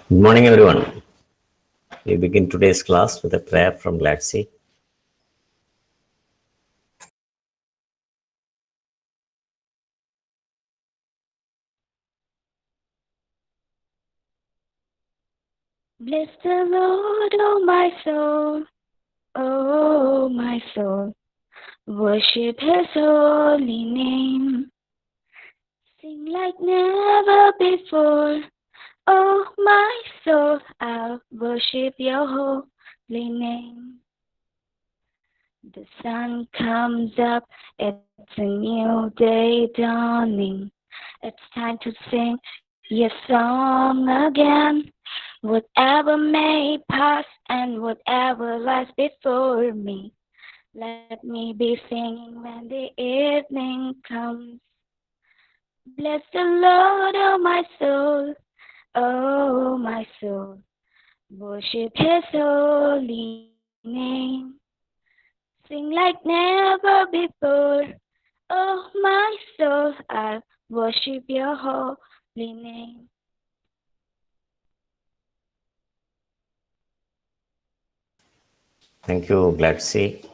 Good morning, everyone. We begin today's class with a prayer from Gladse. Bless the Lord, oh my soul, oh my soul. Worship His holy name. Sing like never before, oh my soul. I'll worship Your holy name. The sun comes up, it's a new day dawning. It's time to sing Your song again. Whatever may pass and whatever lies before me, let me be singing when the evening comes. Bless the Lord, oh my soul, oh my soul. Worship His holy name. Sing like never before, oh my soul. I'll worship Your holy name. Thank you, Gladse.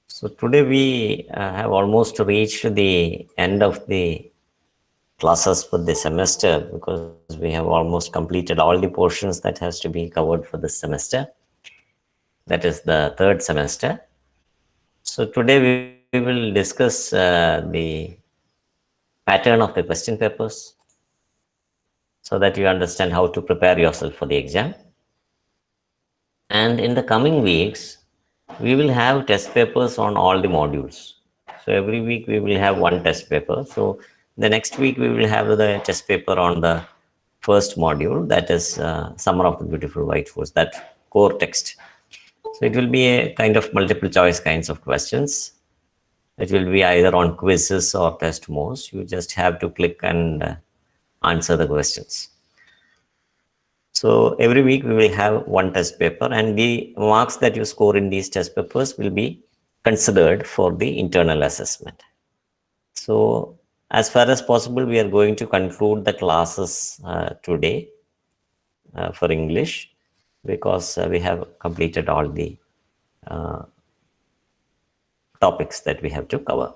So today we have almost reached the end of the classes for the semester because we have almost completed all the portions that has to be covered for this semester. That is the third semester. So today we will discuss the pattern of the question papers so that you understand how to prepare yourself for the exam. And in the coming weeks, we will have test papers on all the modules. So every week we will have one test paper. So the next week we will have the test paper on the first module, that is Summer of the Beautiful White Rose, that core text. So it will be a kind of multiple choice kinds of questions. It will be either on quizzes or test modes. You just have to click and answer the questions. So every week we will have one test paper, and the marks that you score in these test papers will be considered for the internal assessment. So as far as possible, we are going to conclude the classes today for English because we have completed all the topics that we have to cover.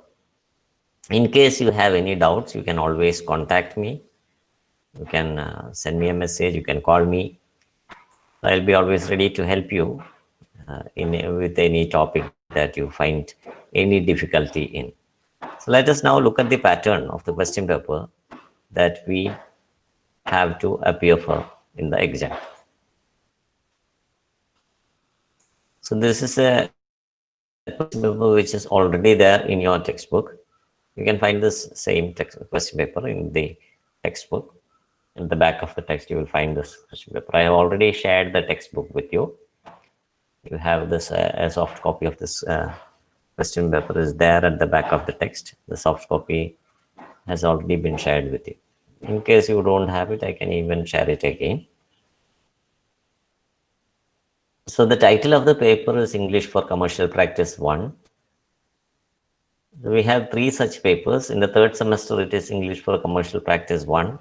In case you have any doubts, you can always contact me. You can send me a message, you can call me. I'll be always ready to help you with any topic that you find any difficulty in. So let us now look at the pattern of the question paper that we have to appear for in the exam. So this is a question paper which is already there in your textbook. You can find this same question paper in the textbook. In the back of the text, you will find this question paper. I have already shared the textbook with you. You have this a soft copy of this question paper is there at the back of the text. The soft copy has already been shared with you. In case you don't have it, I can even share it again. So the title of the paper is English for Commercial Practice 1. We have 3 such papers. In the third semester, it is English for Commercial Practice 1.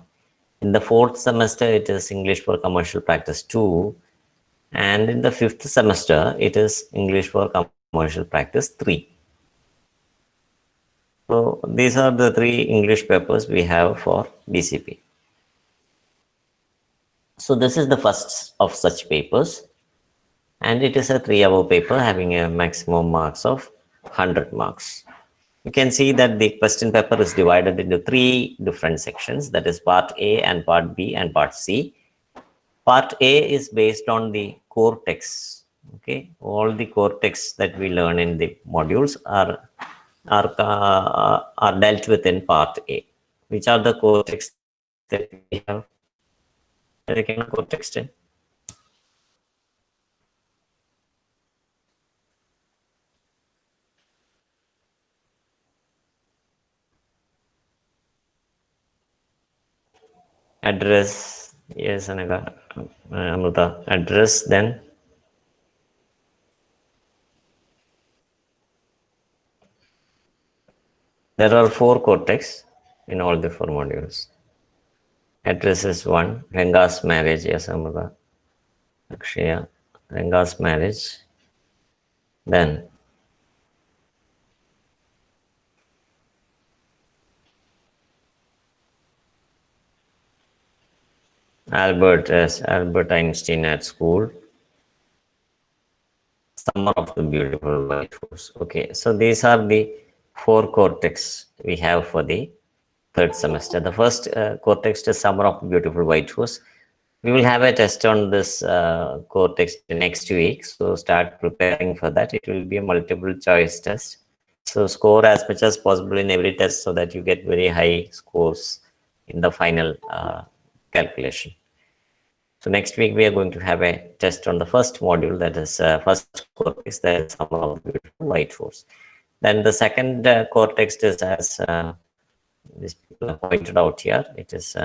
In the fourth semester, it is English for Commercial Practice 2. And in the fifth semester, it is English for Commercial Practice 3. So these are the 3 English papers we have for DCP. So this is the first of such papers, and it is a 3-hour paper having a maximum marks of 100 marks. You can see that the question paper is divided into 3 different sections, that is part A and part B and part C. Part A is based on the core texts. Okay, all the core texts that we learn in the modules are dealt with in part A. Which are the core texts that we have? Core text. Address, yes, Anaga, Amruta. Address, then there are 4 core texts in all the 4 modules. Address is one. Ranga's marriage, yes, Amada. Akshaya. Ranga's marriage. Then Albert, yes, Albert Einstein at school. Summer of the Beautiful White Horse. Okay, so these are the four cortex we have for the third semester. The first cortex is Summer of the Beautiful White Horse. We will have a test on this cortex next week, so start preparing for that. It will be a multiple choice test. So score as much as possible in every test so that you get very high scores in the final calculation. So next week we are going to have a test on the first module, that is first cortex, that is Summer of the Beautiful White Horse. Then the second cortex is, as these people have pointed out here, it is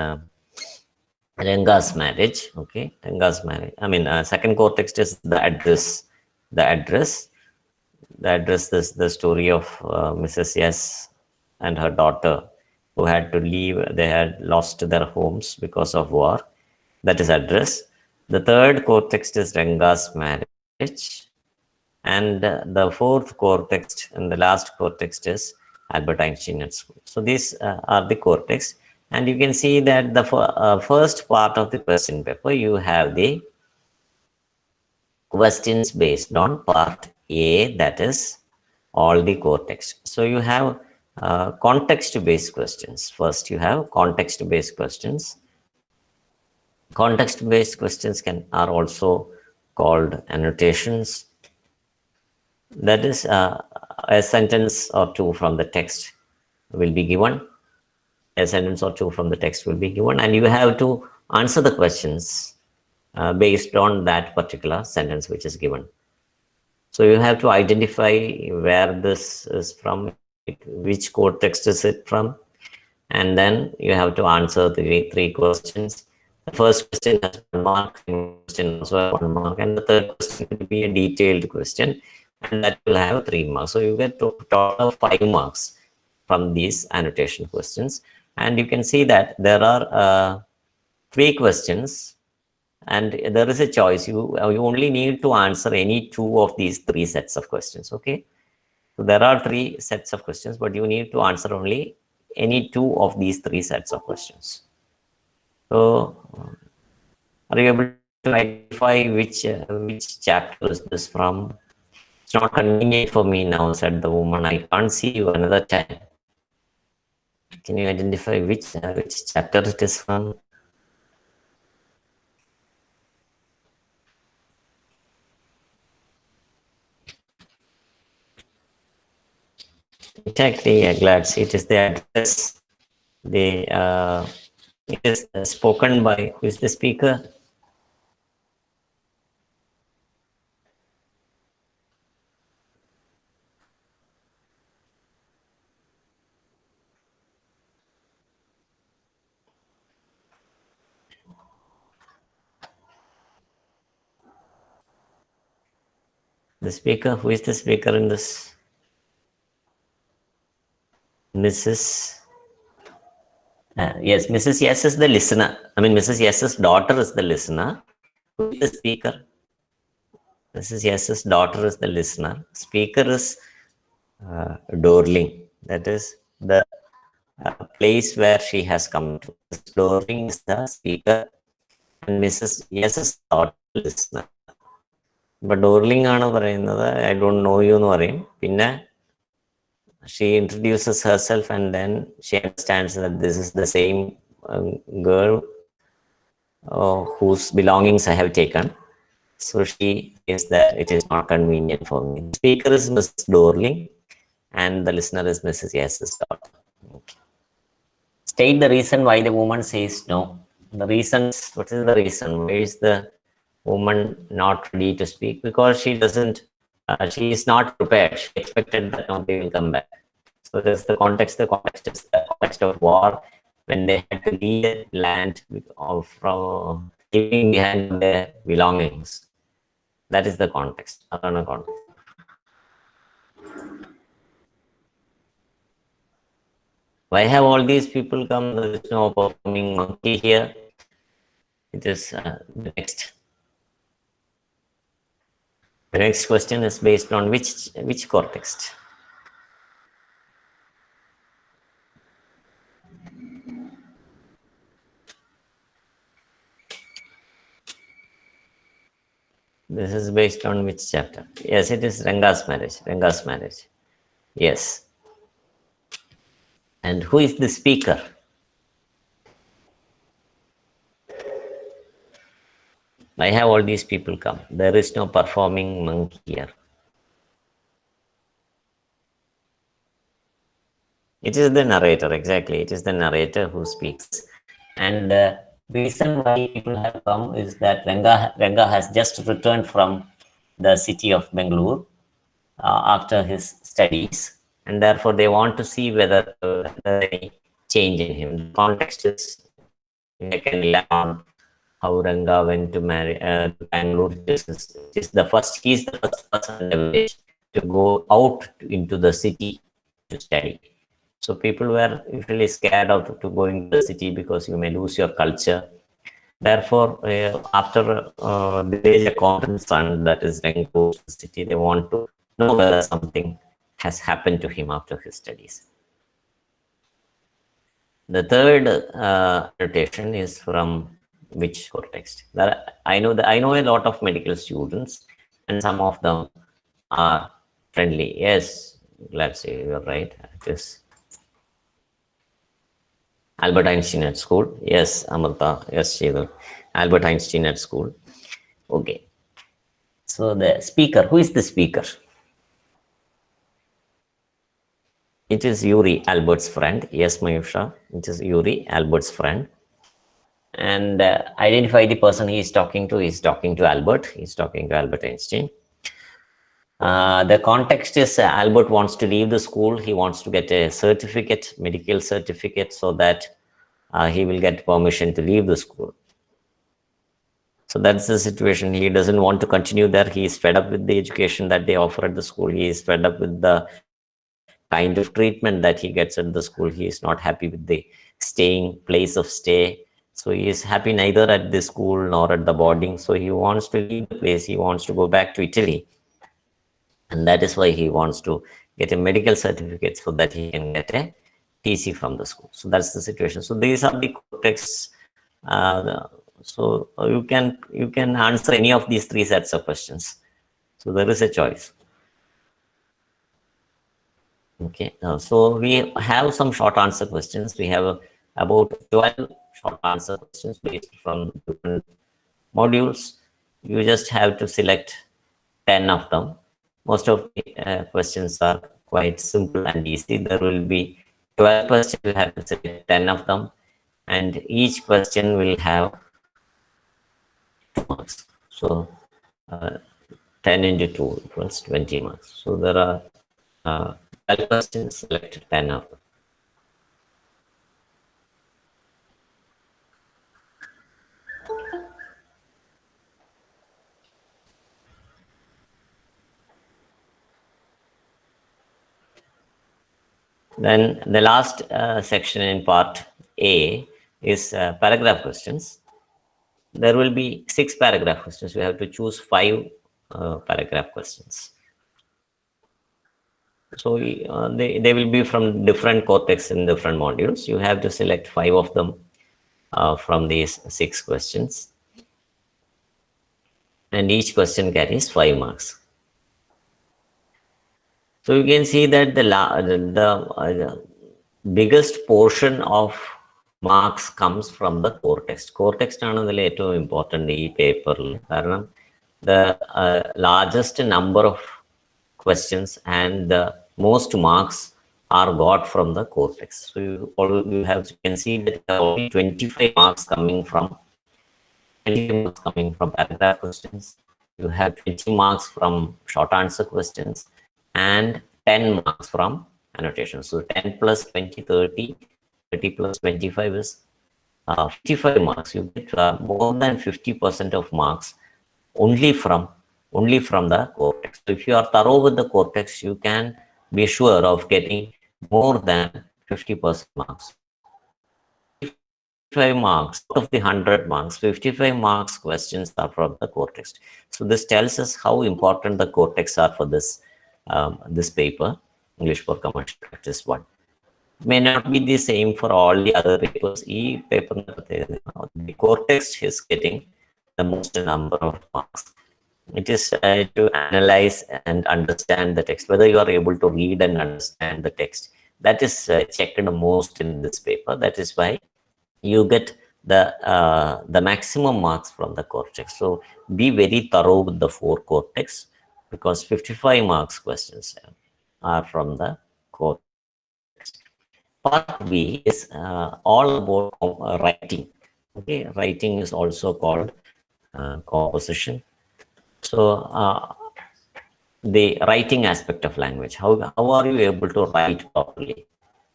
Ranga's marriage. Okay, Ranga's marriage. I mean, second cortex is the address. The address. The address is the story of Mrs. S and her daughter who had to leave. They had lost their homes because of war. That is address. The third cortex is Ranga's marriage. And the fourth cortex and the last cortex is Albert Einstein at school. So these are the cortex. And you can see that the first part of the question paper, you have the questions based on part A, that is all the cortex. So you have context based questions. First you have context based questions. Context based questions are also called annotations. That is a sentence or two from the text will be given. A sentence or two from the text will be given, and you have to answer the questions based on that particular sentence which is given. So you have to identify where this is from, which cortex is it from, and then you have to answer the three questions. The first question has 1 mark, second question also has 1 mark, and the third question will be a detailed question, and that will have 3 marks. So you get a total of 5 marks from these annotation questions. And you can see that there are 3 questions, and there is a choice. You only need to answer any 2 of these 3 sets of questions. Okay, so there are 3 sets of questions, but you need to answer only any 2 of these 3 sets of questions. So are you able to identify which chapter is this from? It's not convenient for me now, said the woman. I can't see you another time. Can you identify which chapter it is from? Exactly, yeah, glad. It is the address. It is spoken by, who is the speaker? The speaker, who is the speaker in this? Mrs. Yes, Mrs. Yes is the listener. I mean, Mrs. Yes's daughter is the listener. Who is the speaker? Mrs. Yes's daughter is the listener. Speaker is Dorling. That is the place where she has come to. Dorling is the speaker, and Mrs. Yes's daughter listener. But Dorling ആണ് പറയുന്നത്, I don't know you എന്ന് പറയും. പിന്നെ she introduces herself, and then she understands that this is the same girl whose belongings I have taken. So she says that it is not convenient for me. The speaker is Mrs. Dorling, and the listener is Mrs. Yes's daughter. Okay. State the reason why the woman says no. The reasons, what is the reason? Why is the woman not ready to speak? Because she doesn't, she is not prepared. She expected that nobody will come back. So there's the context. The context is the context of war, when they had to leave the land from leaving behind their belongings. That is the context. Another context. Why have all these people come? There is no performing monkey here. It is the next. The next question is based on which context? This is based on which chapter? Yes, it is Ranga's marriage. Ranga's marriage. Yes. And who is the speaker? Why have all these people come? There is no performing monk here. It is the narrator, exactly. It is the narrator who speaks. And the reason why people have come is that Ranga has just returned from the city of Bangalore after his studies. And therefore, they want to see whether there is any change in him. The context is they can learn how Ranga went to marry to Bangalore. This is the first. He is the first person in the village to go out into the city to study. So people were usually scared of to going to the city because you may lose your culture. Therefore, after village accountant's son, that is Ranga goes to the city, they want to know whether something has happened to him after his studies. The third annotation is from which context? I know a lot of medical students, and some of them are friendly. Yes, let's say you're right. It is Albert Einstein at school. Yes, Amrita. Yes, Sheila. Albert Einstein at school. Okay. So the speaker, who is the speaker? It is Yuri, Albert's friend. Yes, Mayusha. It is Yuri, Albert's friend. And identify the person he is talking to. He is talking to Albert. He is talking to Albert Einstein. The context is Albert wants to leave the school. He wants to get a certificate, medical certificate, so that he will get permission to leave the school. So that's the situation. He doesn't want to continue there. He is fed up with the education that they offer at the school. He is fed up with the kind of treatment that he gets at the school. He is not happy with the place of stay. So he is happy neither at the school nor at the boarding. So he wants to leave the place. He wants to go back to Italy. And that is why he wants to get a medical certificate so that he can get a TC from the school. So that's the situation. So these are the contexts. So you can answer any of these three sets of questions. So there is a choice. Okay, so we have some short answer questions. We have about 12 short answer questions based from different modules. You just have to select 10 of them. Most of the questions are quite simple and easy. There will be 12 questions. You have to select 10 of them, and each question will have 2 marks. So 10 into 2 equals 20 marks. So there are 12 questions, select 10 of them. Then the last section in part A is paragraph questions. There will be 6 paragraph questions. You have to choose 5 paragraph questions. So they will be from different cortex in different modules. You have to select 5 of them from these 6 questions. And each question carries 5 marks. So you can see that the biggest portion of marks comes from the core text. Core text ആണ് ഇതിൽ ഏറ്റവും important ഈ പേപ്പറിൽ. കാരണം the largest number of questions and the most marks are got from the core text. So you can see that there are only 25 marks coming from paragraph questions. You have 20 marks from short answer questions and 10 marks from annotation. So 10 plus 20, 30, 30 plus 25 is 55 marks. You get more than 50% of marks only from the core text. So if you are thorough with the core text, you can be sure of getting more than 50% marks. 55 marks out of the 100 marks, 55 marks questions are from the core text. So this tells us how important the core texts are for this paper, English for Commercial Practice 1. May not be the same for all the other papers. E paper, the core text is getting the most number of marks. It is to analyze and understand the text, whether you are able to read and understand the text. That is checked the most in this paper. That is why you get the maximum marks from the core text. So be very thorough with the 4 core texts, because 55 marks questions are from the core text. Part B is all about writing. Okay, writing is also called composition. So the writing aspect of language, how are you able to write properly?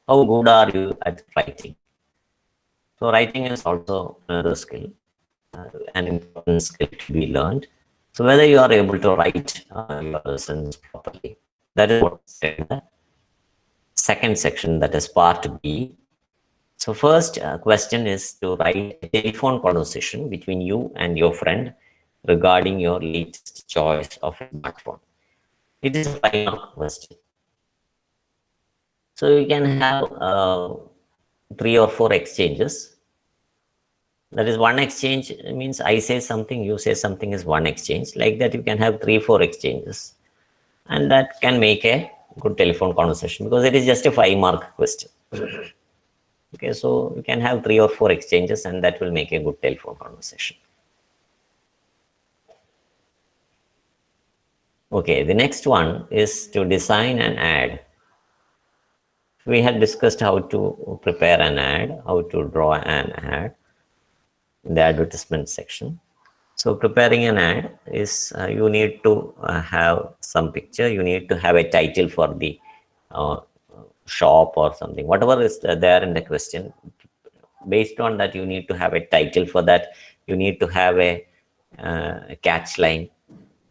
How good are you at writing? So writing is also another skill, an important skill to be learned. So whether you are able to write your lessons properly, that is what is in the second section, that is part B. So first question is to write a telephone conversation between you and your friend regarding your latest choice of a smartphone. It is a 5-mark question. So you can have 3 or 4 exchanges. That is, one exchange means I say something, you say something is one exchange. Like that, you can have 3, 4 exchanges. And that can make a good telephone conversation, because it is just a 5-mark question. Okay, so you can have 3 or 4 exchanges, and that will make a good telephone conversation. Okay, the next one is to design an ad. We had discussed how to prepare an ad, how to draw an ad in the advertisement section. So preparing an ad is you need to have some picture, you need to have a title for the shop or something, whatever is there in the question. Based on that, you need to have a title for that, you need to have a catch line,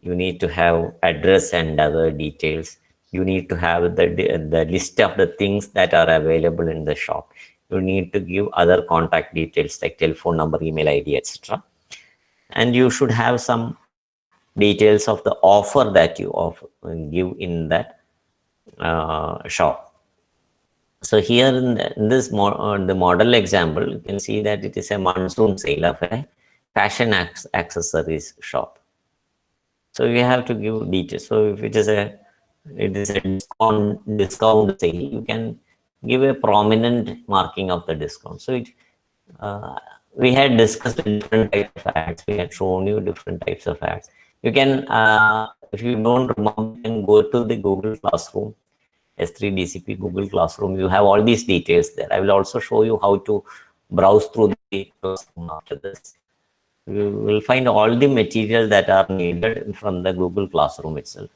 you need to have address and other details, you need to have the list of the things that are available in the shop, you need to give other contact details like telephone number, email ID, etc. And you should have some details of the offer that you give in that shop. So here in this the model example, you can see that it is a monsoon sale of a fashion accessories shop. So you have to give details. So if it is a discount sale, you can give a prominent marking of the discount. So we had discussed different types of ads. We had shown you different types of ads. You can, if you don't remember, you can go to the Google Classroom, S3DCP Google Classroom. You have all these details there. I will also show you how to browse through the classroom after this. You will find all the material that are needed from the Google Classroom itself.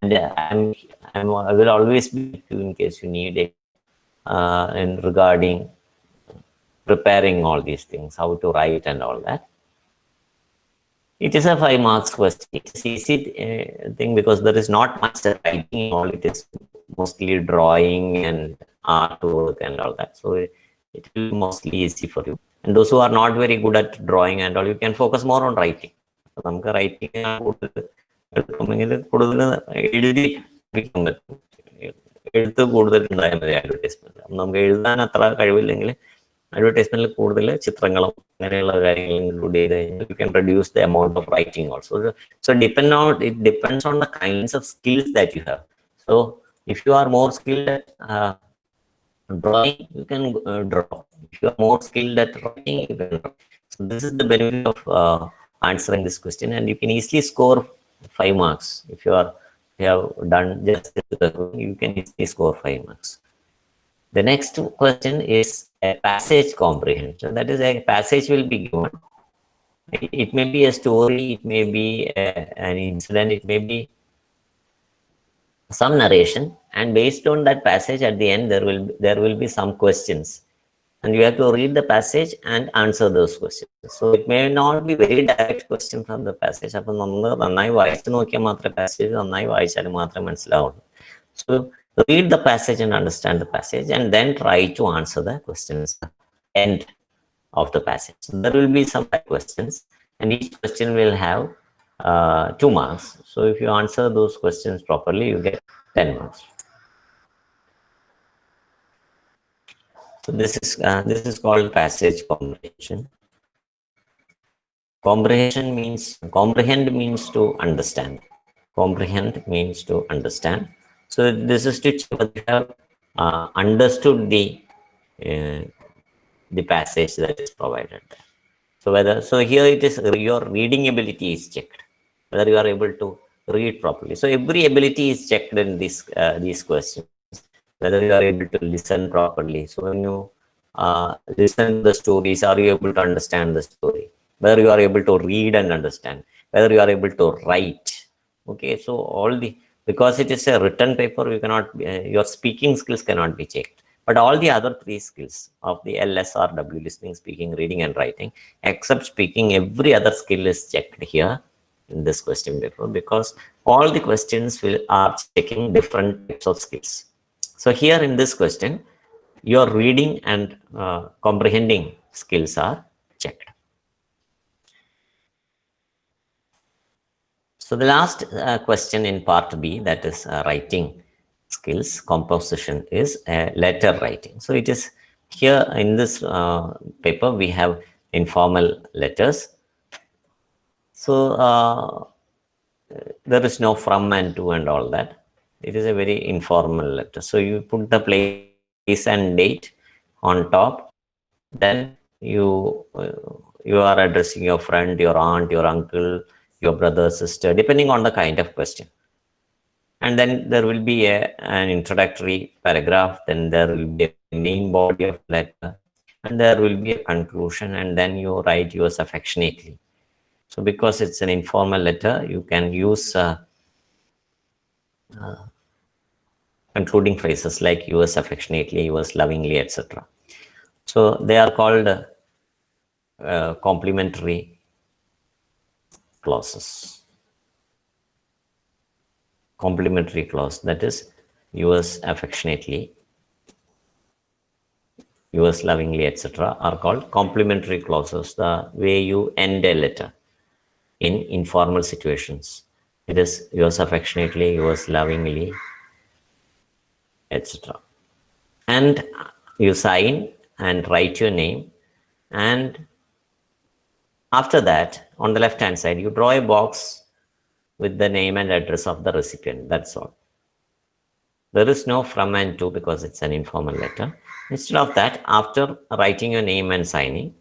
And I will always be with you in case you need it in regarding preparing all these things, how to write and all that. It is a 5 marks question. It is easy thing, because there is not much writing in all. It is mostly drawing and artwork and all that. So it will be mostly easy for you. And those who are not very good at drawing and all, you can focus more on writing. നമുക്ക് writing എഴുത്ത് കൂടുതൽ ഉണ്ടായാൽ മതി advertisement. നമുക്ക് എഴുതാൻ അത്ര കഴിവില്ലെങ്കിൽ അഡ്വർടൈസ്മെന്റിൽ കൂടുതൽ ചിത്രങ്ങളും അങ്ങനെയുള്ള കാര്യങ്ങൾ ഇൻക്ലൂഡ് ചെയ്ത് കഴിഞ്ഞാൽ you can reduce the amount of writing also. So it depends on the kinds of skills that you have. So if you are more skilled at drawing, you can draw. If you are more skilled at writing, you can draw. So this is the benefit of answering this question, and you can easily score 5 marks. If you have done just you can easily score 5 marks. The next question is a passage comprehension. That is, a passage will be given. It may be a story, it may be an incident, it may be some narration, and based on that passage at the end there will be some questions, and you have to read the passage and answer those questions. So it may not be very direct question from the passage. അപ്പോൾ നമ്മൾ നന്നായി വായിച്ചു നോക്കിയാൽ മാത്രമേ passage നന്നായി വായിച്ചാൽ മാത്രമേ മനസ്സിലാവുള്ളൂ. So read the passage and understand the passage, and then try to answer the questions at the end of the passage. So there will be some type questions, and each question will have 2 marks. So if you answer those questions properly, you get 10 marks. So this is called passage comprehension. Comprehend means to understand. Comprehend means to understand. So this is to check whether you have understood uh, the passage that is provided there. So here it is, your reading ability is checked, whether you are able to read properly. So every ability is checked in these questions, whether you are able to listen properly. So when you listen to the stories, are you able to understand the story? Whether you are able to read and understand, whether you are able to write. Okay, so all the, because it is a written paper, you cannot your speaking skills cannot be checked, but all the other three skills of the LSRW, listening, speaking, reading, and writing, except speaking, every other skill is checked here in this question paper, because all the questions are checking different types of skills. So here in this question, your reading and comprehending skills are checked. So the last question in part B, that is writing skills, composition, is letter writing. So it is here in this paper, we have informal letters. So there is no from and to and all that. It is a very informal letter. So you put the place and date on top, then you are addressing your friend, your aunt, your uncle, your brother, sister, depending on the kind of question. And then there will be an introductory paragraph, then there will be a main body of the letter, and there will be a conclusion, and then you write yours affectionately. So because it's an informal letter, you can use concluding phrases like yours affectionately, yours lovingly, etc. So they are called complementary clauses. Complementary clause, that is yours affectionately, yours lovingly, etc., are called complementary clauses. The way you end a letter in informal situations, it is yours affectionately, yours lovingly, etc. And you sign and write your name, and after that, on the left hand side, you draw a box with the name and address of the recipient. That's all. There is no from and to because it's an informal letter. Instead of that, after writing your name and signing,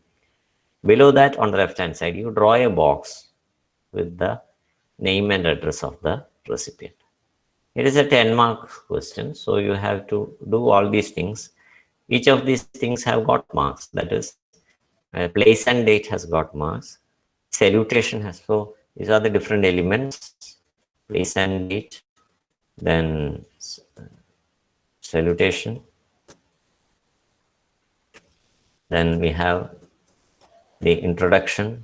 below that on the left hand side, you draw a box with the name and address of the recipient. It is a 10-mark question, so you have to do all these things. Each of these things have got marks. That is, place and date has got marks. Salutation has, so these are the different elements: place and date, then salutation, then we have the introduction,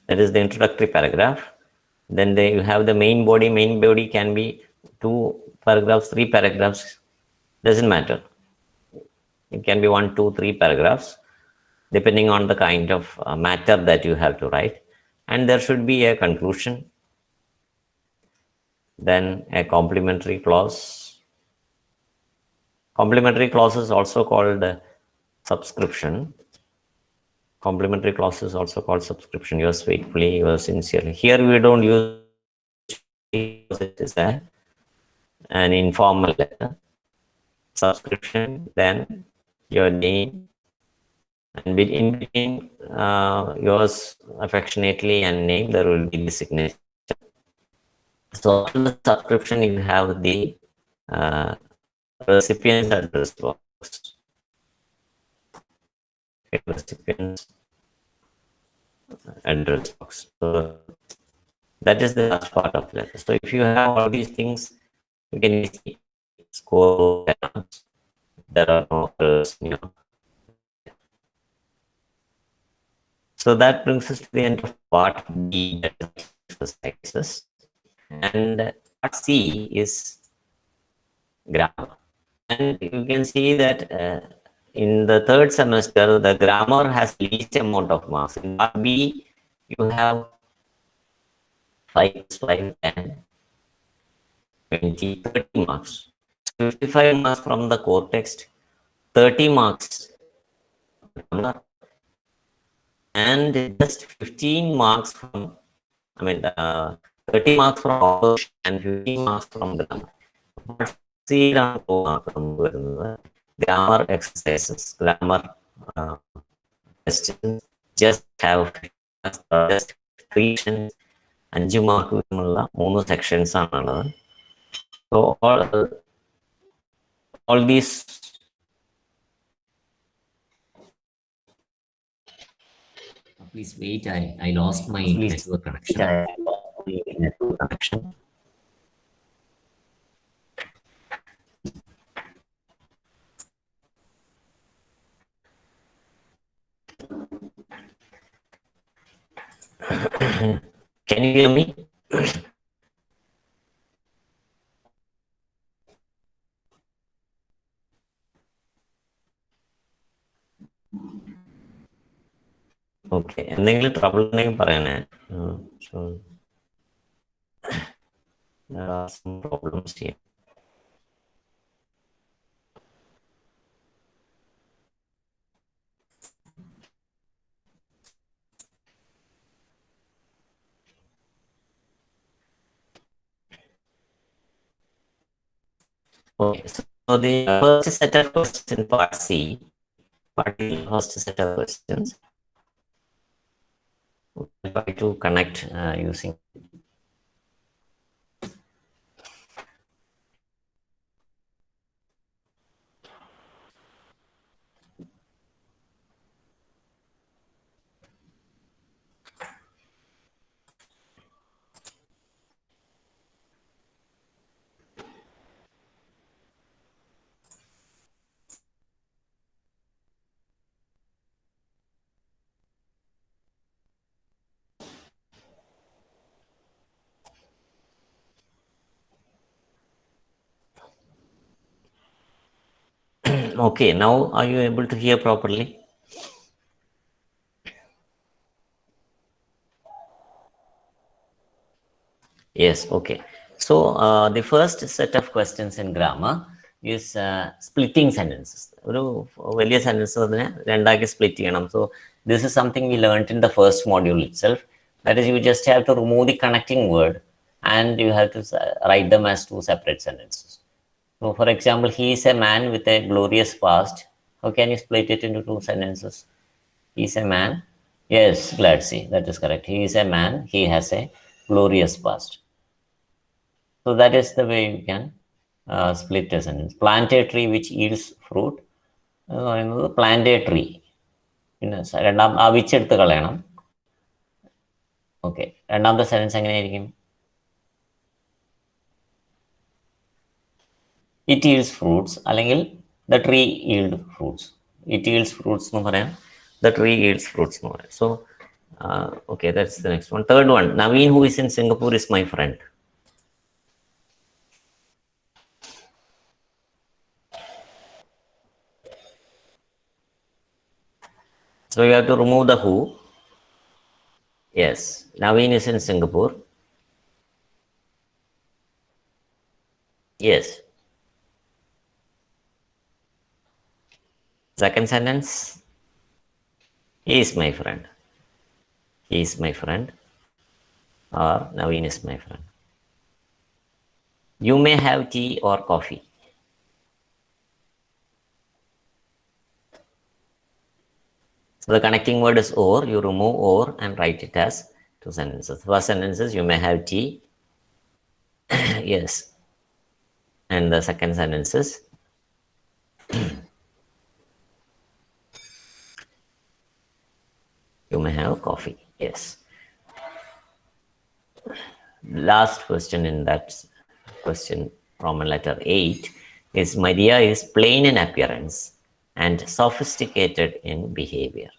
that is the introductory paragraph. Then you have the main body. Main body can be 2 paragraphs, 3 paragraphs, doesn't matter. It can be 1, 2, 3 paragraphs, depending on the kind of matter that you have to write. And there should be a conclusion, then a complementary clause. Complementary clause is also called subscription. Complementary clause is also called subscription. Yours faithfully, yours sincerely. Here we don't use because it is an informal letter. Subscription, then your name, and in between yours affectionately and name, there will be the signature. So on the subscription, you have the recipient's address box. Recipient's address box. So that is the last part of the letter. So if you have all these things, you can easily score. There are no errors. So that brings us to the end of part B, that is exercises. And part C is grammar. And you can see that in the third semester, the grammar has least amount of marks. In part B, you have 5 plus 5, 10, 20, 30 marks. 55 marks from the core text, 30 marks grammar, and just 15 marks from, 30 marks from composition and 15 marks from grammar. Grammar exercises, grammar questions, just have just 3 sections, 5 mark വീതമുള്ള 3 sections ആണുള്ളത്. So all these Please wait, I lost my network connection. Can you hear me? Okay, എന്തെങ്കിലും trouble ഉണ്ടെങ്കിൽ പറയണേ. So there are some problems here. Okay, so the first set of questions in part C, first set of questions, we'll try to connect using okay, now are you able to hear properly? Yes, okay. So the first set of questions in grammar is splitting sentences. ഒരു വലിയ sentence അതിനെ രണ്ടാക്കി split ചെയ്യണം. So this is something we learned in the first module itself. That is, you just have to remove the connecting word and you have to write them as 2 separate sentences. So for example, he is a man with a glorious past. How can you split it into 2 sentences? He is a man. Yes, glad see, that is correct. He is a man. He has a glorious past. So that is the way you can split a sentence. Plant a tree which yields fruit. Plant a tree. രണ്ടാം ആ which എടുത്ത് കളയണം. Okay, രണ്ടാമത്തെ sentence എങ്ങനെയായിരിക്കും? It yields fruits, അല്ലെങ്കിൽ the tree yield fruits. It yields fruits എന്ന് പറയാം, the tree yields fruits എന്ന് പറയാം. So okay, that's the next one. Third one, Naveen who is in Singapore is my friend. So you have to remove the who. Yes, Naveen is in Singapore. Yes. Second sentence, he is my friend. He is my friend, or Naveen is my friend. You may have tea or coffee. So the connecting word is or, you remove or and write it as 2 sentences. First sentence is you may have tea. Yes. And the second sentence is you may have coffee. Yes. Last question in that question, Roman letter 8, is Maria is plain in appearance and sophisticated in behavior.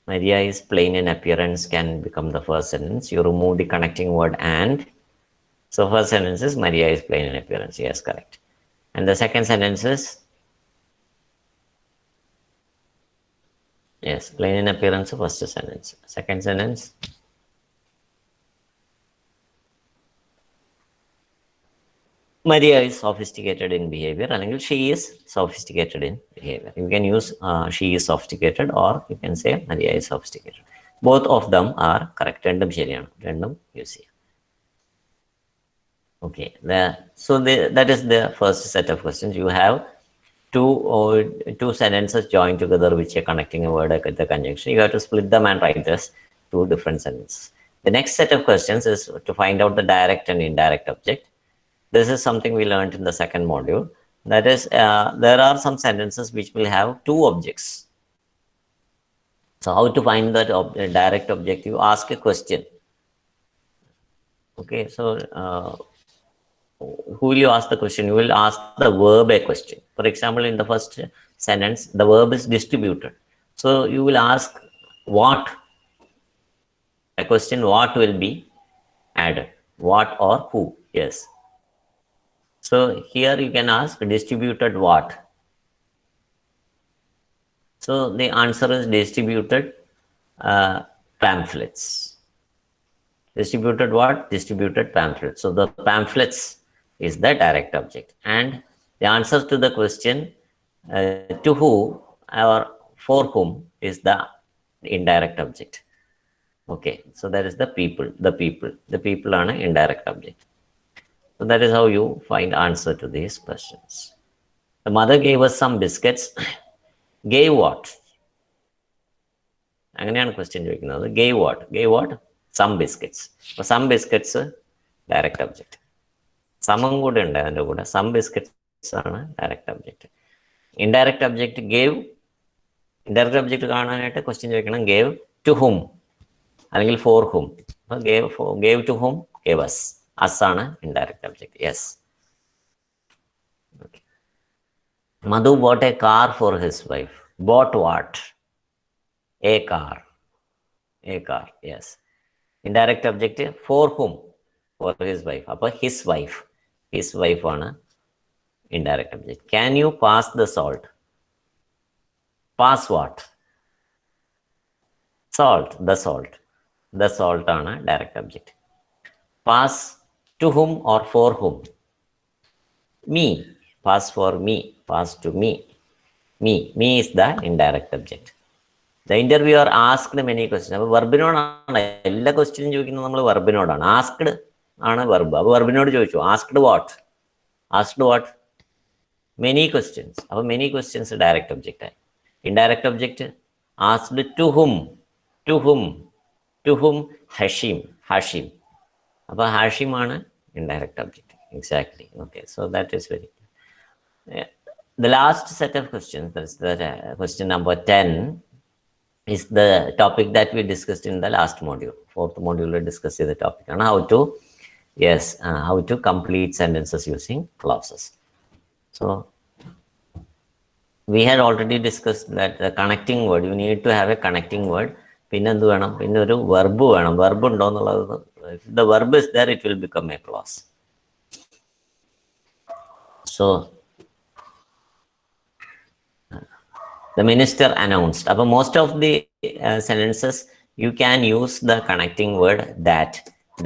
Maria is plain in appearance can become the first sentence. You remove the connecting word and. So first sentence is Maria is plain in appearance. Yes, correct. And the second sentence is, yes, plain in appearance, first sentence. Second sentence, Maria is sophisticated in behavior. And she is sophisticated in behavior. You can use she is sophisticated, or you can say Maria is sophisticated. Both of them are correct. Random ശരിയാണ്. Random use ചെയ്യാം. Okay, that is the first set of questions. You have two sentences joined together which are connecting a word with the conjunction. You have to split them and write this two different sentences. The next set of questions is to find out the direct and indirect object. This is something we learned in the second module. That is, there are some sentences which will have two objects. So how to find that direct object? You ask a question. Okay, so who will you ask the question? You will ask the verb a question. For example, in the first sentence, the verb is distributed. So you will ask what, a question, what will be added, what or who. Yes. So here you can ask distributed what. So the answer is distributed pamphlets. Distributed what? Distributed pamphlets. So the pamphlets is the direct object, and the answer to the question to who or for whom is the indirect object. Okay, so that is the people. The people are an indirect object. So that is how you find answer to these questions. The mother gave us some biscuits. Gave what? അങ്ങനെയാണ് question ചോദിക്കുന്നത്. Gave what? Gave what? Some biscuits. അപ്പോൾ some biscuits direct object. സമം കൂടെ ഉണ്ട് അതിൻ്റെ കൂടെ. Some biscuits ആണ് direct object. Indirect object gave. Indirect object കാണാനായിട്ട് ക്വസ്റ്റ്യൻ ചോദിക്കണം gave to whom അല്ലെങ്കിൽ for whom. അപ്പോൾ gave to whom? Gave us. Us ആണ് indirect object. Yes. Okay. Madhu bought a car for his wife. Bought what? A car. A car. Yes. Indirect object for whom? For his wife. Appa his wife. His wife on a indirect object. Can you pass the salt? Pass what? Salt. The salt. The salt on a direct object. Pass to whom or for whom? Me. Pass for me. Pass to me. Me. Me is the indirect object. The interviewer asked many questions. അപ്പോൾ വെർബിനോടാണ് എല്ലാ ക്വസ്റ്റ്യനും ചോദിക്കുന്നത്. നമ്മൾ വെർബിനോടാണ്. Asked ആണ് verb. അപ്പോൾ വെർബിനോട് ചോദിച്ചു asked what. Asked what? Many questions. അപ്പോൾ മെനി ക്വസ്റ്റ്യൻസ് ഡയറക്റ്റ് ഒബ്ജക്റ്റ് ആയി. Indirect object asked to whom. To whom. To whom? Hashim. Hashim. അപ്പോൾ ഹാഷിം ആണ് indirect object. Exactly. Okay, so that is very. The last set of questions, that is the question number 10, is the topic that we discussed in the last module. Fourth module we discussed the topic on how to, yes, how to complete sentences using clauses. So we had already discussed that the connecting word, you need to have a connecting word. പിന്നെ എന്ത് വേണം? പിന്നെ ഒരു verb വേണം. Verb ഉണ്ടോ എന്നുള്ളത്, if the verb is there, it will become a clause. So the minister announced. But most of the sentences you can use the connecting word that.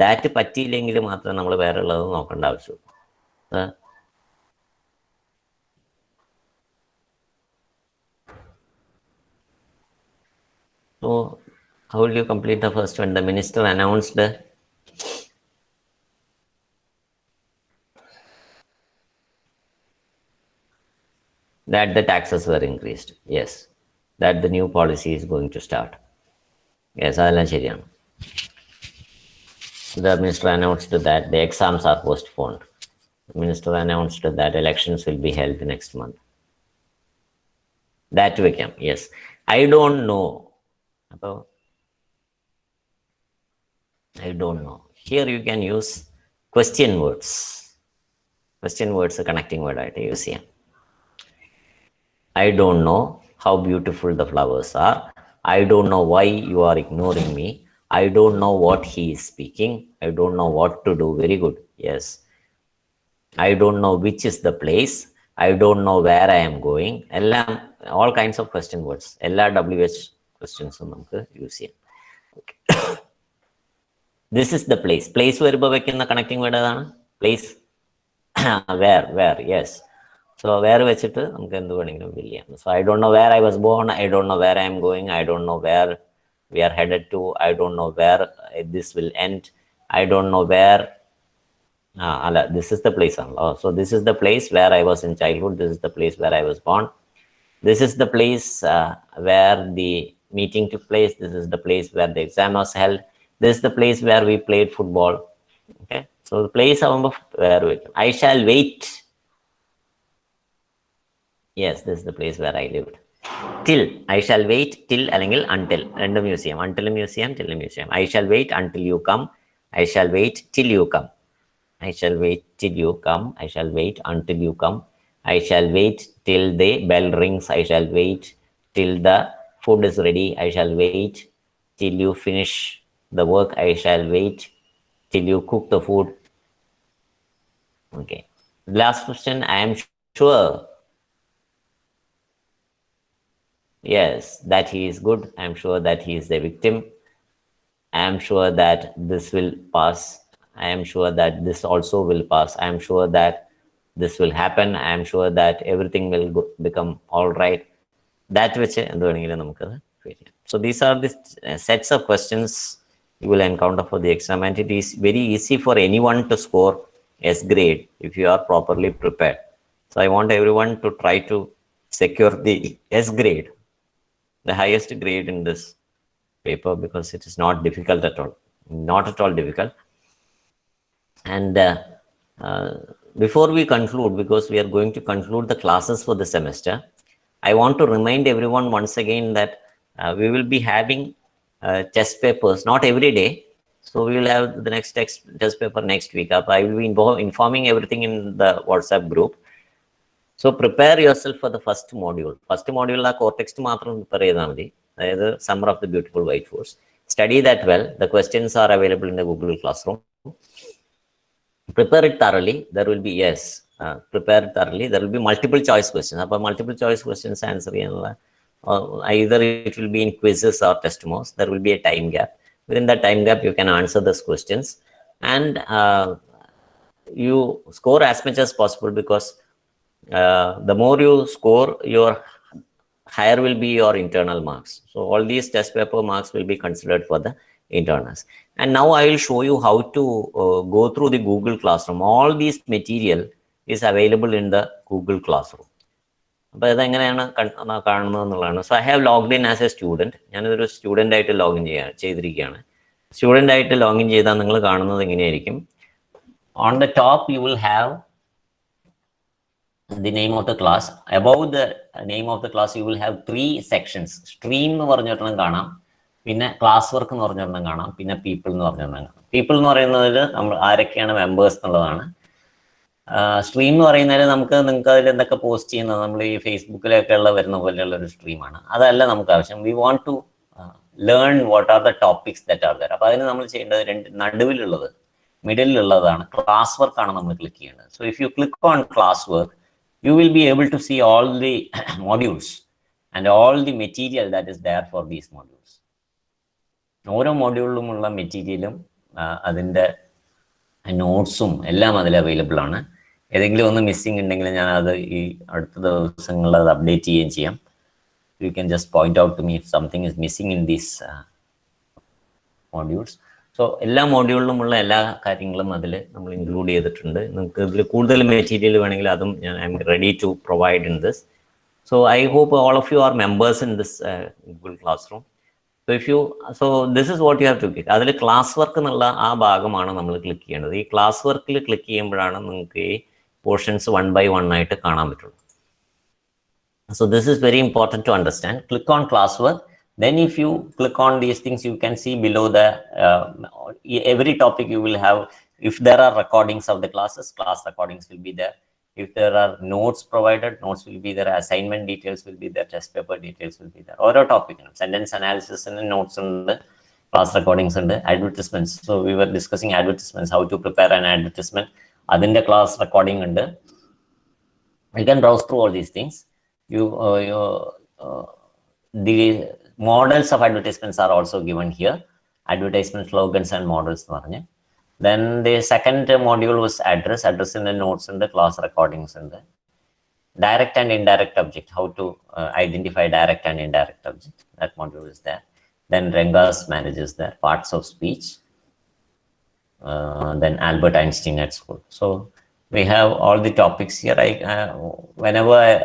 That പറ്റിയില്ലെങ്കിൽ മാത്രമേ നമ്മൾ വേറെ ഉള്ളത് നോക്കേണ്ട ആവശ്യമുള്ളൂ. So how will you complete the first one? The minister announced that the taxes were increased. Yes. That the new policy is going to start. Yes, അതെല്ലാം ശരിയാണ്. The minister announced that the exams are postponed. The minister announced that elections will be held next month. That became, yes. I don't know. I don't know. Here you can use question words. Question words are connecting word. You see. I don't know how beautiful the flowers are. I don't know why you are ignoring me. I don't know what he is speaking. I don't know what to do. Very good. Yes. I don't know which is the place. I don't know where I am going. All kinds of question words. WH questions use here. Okay. This is the place. Place where connecting word place. Where, yes. So where so I don't know where I was born. I don't know where I am going. I don't know where we are headed to. I don't know where this will end. I don't know where. This is the place. So this is the place where I was in childhood. This is the place where I was born. This is the place where the meeting took place. This is the place where the exam was held. This is the place where we played football. Okay. So the place where I shall wait. Yes, this is the place where I lived. Till. I shall wait till until. And the museum. Until a museum, till a museum. I shall wait until you come. I shall wait till you come. I shall wait till you come. I shall wait until you come. I shall wait till the bell rings. I shall wait till the food is ready. I shall wait till you finish the work. I shall wait till you cook the food. Okay. Last question. I am sure. Yes, that he is good. I am sure that he is the victim. I am sure that this will pass. I am sure that this also will pass. I am sure that this will happen. I am sure that everything will become all right. That which so these are the sets of questions you will encounter for the exam, and it is very easy for anyone to score S grade if you are properly prepared. So I want everyone to try to secure the S grade, the highest grade in this paper, because it is not difficult at all. Not at all difficult. And before we conclude, because we are going to conclude the classes for the semester, I want to remind everyone once again that we will be having test papers, not every day. So we will have the next test paper next week. I will be informing everything in the WhatsApp group. So prepare yourself for the first module. First module core text prepare Summer of the Beautiful White Horse. Study that well. The questions are available in the Google Classroom. Prepare it thoroughly. There will be, yes, prepare it thoroughly. There will be multiple choice questions. Multiple choice questions answer. Either it will be in quizzes or testimonials. There will be a time gap. Within that time gap, you can answer those questions. And you score as much as possible, because the more you score, your higher will be your internal marks. So all these test paper marks will be considered for the internals. And now I will show you how to go through the Google Classroom. All these material is available in the Google Classroom. So I have logged in as a student. I am a student ആയിട്ട് login ചെയ്തിരിക്കുകയാണ്. Student ആയിട്ട് login ചെയ്താൽ നിങ്ങൾ കാണുന്നത് എങ്ങനെയായിരിക്കും? On the top you will have the name of the class. Above the name of the class you will have 3 sections. Stream എന്ന് പറഞ്ഞിട്ടും കാണാം, പിന്നെ ക്ലാസ് വർക്ക് എന്ന് പറഞ്ഞിട്ടും കാണാം, പിന്നെ പീപ്പിൾ എന്ന് പറഞ്ഞിട്ടും കാണാം. പീപ്പിൾ എന്ന് പറയുന്നതിൽ നമ്മൾ ആരൊക്കെയാണ് മെമ്പേഴ്സ് എന്നുള്ളതാണ്. സ്ട്രീം എന്ന് പറയുന്നതിൽ നിങ്ങൾക്ക് അതിൽ എന്തൊക്കെ പോസ്റ്റ് ചെയ്യുന്നത് നമ്മൾ ഈ ഫേസ്ബുക്കിലൊക്കെ ഉള്ള വരുന്ന പോലെയുള്ള ഒരു സ്ട്രീമാണ്. അതല്ല നമുക്ക് ആവശ്യം. We want to learn what are the topics that are there. അപ്പോൾ അതിന് നമ്മൾ ചെയ്യേണ്ടത് നടുവിലുള്ളത്, മിഡിലുള്ളതാണ് ക്ലാസ് വർക്കാണ് നമ്മൾ ക്ലിക്ക് ചെയ്യേണ്ടത്. So if you click on class work, you will be able to see all the modules and all the material that is there for these modules. ഓരോ മോഡ്യൂളിലുമുള്ള മെറ്റീരിയലും അതിൻ്റെ നോട്ട്സും എല്ലാം അതിൽ അവൈലബിൾ ആണ്. ഏതെങ്കിലും ഒന്ന് മിസ്സിംഗ് ഉണ്ടെങ്കിൽ ഞാൻ അത് ഈ അടുത്ത ദിവസങ്ങളിൽ അത് അപ്ഡേറ്റ് ചെയ്യുകയും ചെയ്യാം. You can just point out to me if something is missing in these modules. So എല്ലാ മോഡ്യൂളിലുമുള്ള എല്ലാ കാര്യങ്ങളും അതിൽ നമ്മൾ ഇൻക്ലൂഡ് ചെയ്തിട്ടുണ്ട്. നിങ്ങൾക്ക് ഇതിൽ കൂടുതൽ മെറ്റീരിയൽ വേണമെങ്കിൽ അതും I am ready to provide in this. So I hope all of you are members in this Google classroom. So this is what you have to click. അതിൽ ക്ലാസ് വർക്ക് എന്നുള്ള ആ ഭാഗമാണ് നമ്മൾ click ചെയ്യേണ്ടത്. ഈ class വർക്കിൽ click ചെയ്യുമ്പോഴാണ് നിങ്ങൾക്ക് ഈ പോർഷൻസ് 1 by 1 ആയിട്ട് കാണാൻ പറ്റുള്ളൂ. So this is very important to understand. Click on classwork. Then if you click on these things, you can see below the every topic you will have. If there are recordings of the classes, class recordings will be there. If there are notes provided, notes will be there, assignment details will be there, test paper details will be there. Oral topic, sentence analysis and notes and class recordings and advertisements. So we were discussing advertisements, how to prepare an advertisement. Adinde class recording and you can browse through all these things. The models of advertisements are also given here. Advertisement slogans and models. Then the second module was address in the notes and the class recordings and the direct and indirect object, how to identify direct and indirect object. That module is there. Then Renga's manages there, parts of speech. Then Albert Einstein at school. So we have all the topics here. Whenever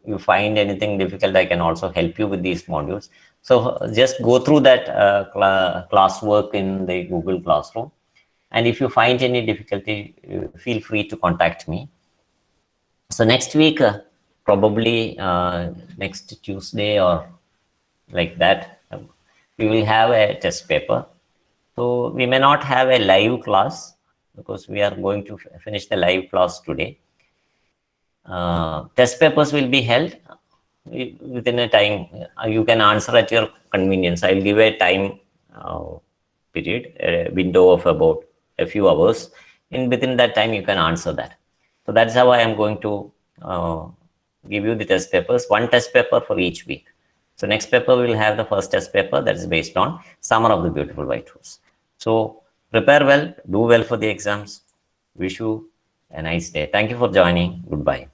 you find anything difficult, I can also help you with these modules. So just go through that classwork in the Google Classroom. And if you find any difficulty, feel free to contact me. So next week, probably next Tuesday or like that, we will have a test paper. So we may not have a live class because we are going to finish the live class today. Test papers will be held within a time. You can answer at your convenience. I'll give a time period, a window of about a few hours. Within that time, you can answer that. So that's how I am going to give you the test papers, one test paper for each week. So next paper, we will have the first test paper that is based on Summer of the Beautiful White Rose. So prepare well, do well for the exams. Wish you a nice day. Thank you for joining. Goodbye.